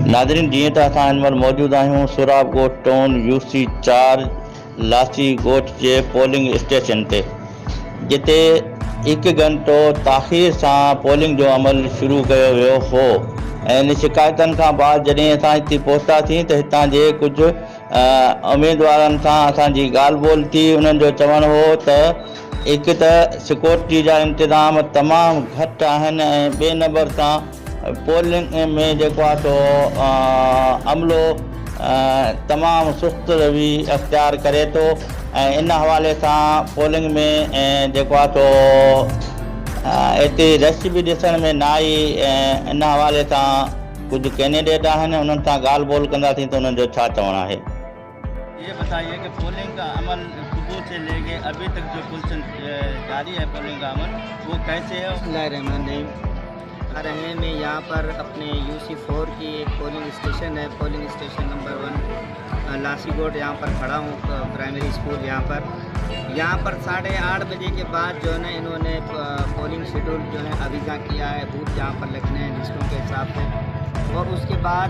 नाज़रीन, जीअं त असां हिन महिल मौजूदु आहियूं सुराब ॻोठ टाउन UC 4 लासी ॻोठ जे पोलिंग स्टेशन ते, जिते 1 घंटो ताख़ीर सां पोलिंग जो अमल शुरू कयो वियो हो। ऐं इन शिकायतनि खां बाद जॾहिं असां हिते पहुतासीं त हितां जे कुझु उमेदवारनि सां असांजी ॻाल्हि ॿोल थी। उन्हनि जो चवणु हो त हिकु त सिक्योरिटी जा इंतज़ाम तमामु घटि आहिनि ऐं ॿिए नंबर सां पोलिंग में जेको आहे सो अमलो तमामु सुस्त रवि अख़्तियार करे थो। ऐं इन हवाले सां पोलिंग में जेको आहे सो हिते रश बि ॾिसण में न आई। ऐं इन हवाले सां कुझु कैंडिडेट आहिनि, उन्हनि सां ॻाल्हि ॿोल कंदासीं त उन्हनि जो छा चवणु आहे। ये बताइए कि पोलिंग का अमल सुबह से लेके अभी तक जो कुल जारी है पोलिंग का अमल, वो कैसे है? आ रहे हैं। मैं यहाँ पर अपने UC 4 की एक पोलिंग स्टेशन है, पोलिंग स्टेशन नंबर 1 लासी ॻोठ, यहाँ पर खड़ा हूँ। प्राइमरी स्कूल यहाँ पर 8:30 बजे के बाद जो है ना इन्होंने पोलिंग शेड्यूल जो है अभिजा किया है। बूथ यहाँ पर लगने हैं लिस्टों के हिसाब से, और उसके बाद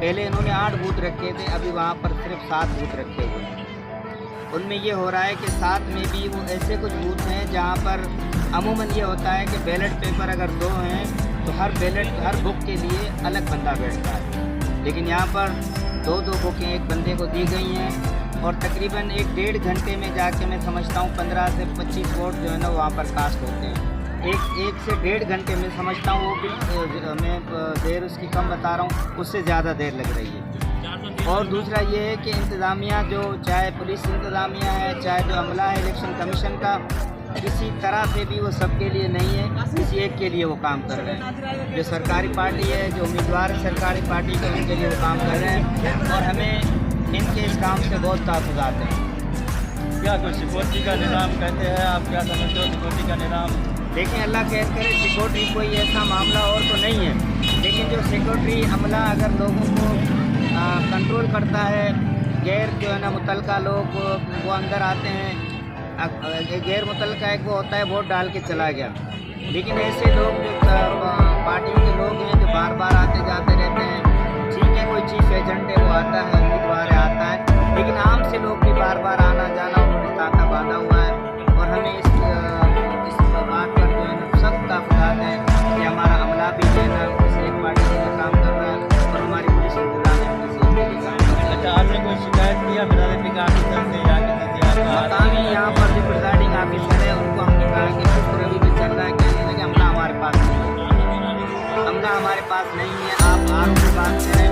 पहले इन्होंने 8 बूथ रखे थे, अभी वहाँ पर सिर्फ 7 बूथ रखे हुए हैं। उनमें ये हो रहा है कि 7 में भी वो ऐसे कुछ बूथ हैं जहाँ पर अमूमन ये होता है कि बैलेट पेपर अगर 2 हैं तो हर बुक के लिए अलग बंदा बैठता है, लेकिन यहाँ पर 2 बुकें एक बंदे को दी गई हैं। और तकरीबन 1-1.5 घंटे में जाके मैं समझता हूँ 15 से 25 वोट जो है ना वहाँ पर कास्ट होते हैं। एक से 1.5 घंटे में समझता हूँ, वो भी मैं देर उसकी कम बता रहा हूँ, उससे ज़्यादा देर लग रही है। और दूसरा ये है कि इंतज़ामिया जो, चाहे पुलिस इंतज़ामिया है, चाहे जो अमला है इलेक्शन कमीशन का, किसी तरह से भी वो सबके लिए नहीं है, किसी एक के लिए वो काम कर रहे हैं। जो सरकारी पार्टी है, जो उम्मीदवार है सरकारी पार्टी के, उनके लिए वो काम कर रहे हैं। और हमें इनके इस काम से बहुत तासुरात हैं। क्या कोई सिक्योरिटी का निज़ाम कहते हैं, आप क्या समझते हो सिक्योरिटी का निज़ाम? देखिए, अल्लाह खैर करे, सिक्योरिटी कोई ऐसा मामला और तो नहीं है, लेकिन जो सिक्योरिटी अमला अगर लोगों को कंट्रोल करता है, गैर जो है ना मुतलका लोग वो अंदर आते हैं। गैर मुतलका एक वो होता है वोट डाल के चला गया, लेकिन ऐसे लोग जो पार्टियों के लोग हैं जो बार बार आते जाते रहते हैं। ठीक है, कोई चीफ एजेंट है वो आता है, उम्मीदवार है आता है, लेकिन आम से लोग भी बार बार आना जाना उन्होंने ताका बांधा हुआ है। और हमें इस बात पर जो है ना सख्त ताक़ुदात है कि हमारा अमला भी जो है ना किसी एक पार्टी के लिए काम कर रहा है और हमारी पुलिस इंतजाम है किसी एक के लिए काम कर रहा है। अच्छा, आपने कोई शिकायत किया प्रिजाइडिंग ऑफिसर से या किसी से? मकामी यहाँ पर जो प्रिजाइडिंग ऑफिसर है उनको हमने कहा कि किस तरह भी चल रहा है, कहने लगे अमला हमारे पास नहीं है, अमला हमारे पास नहीं है, आप आरोप की बात करें।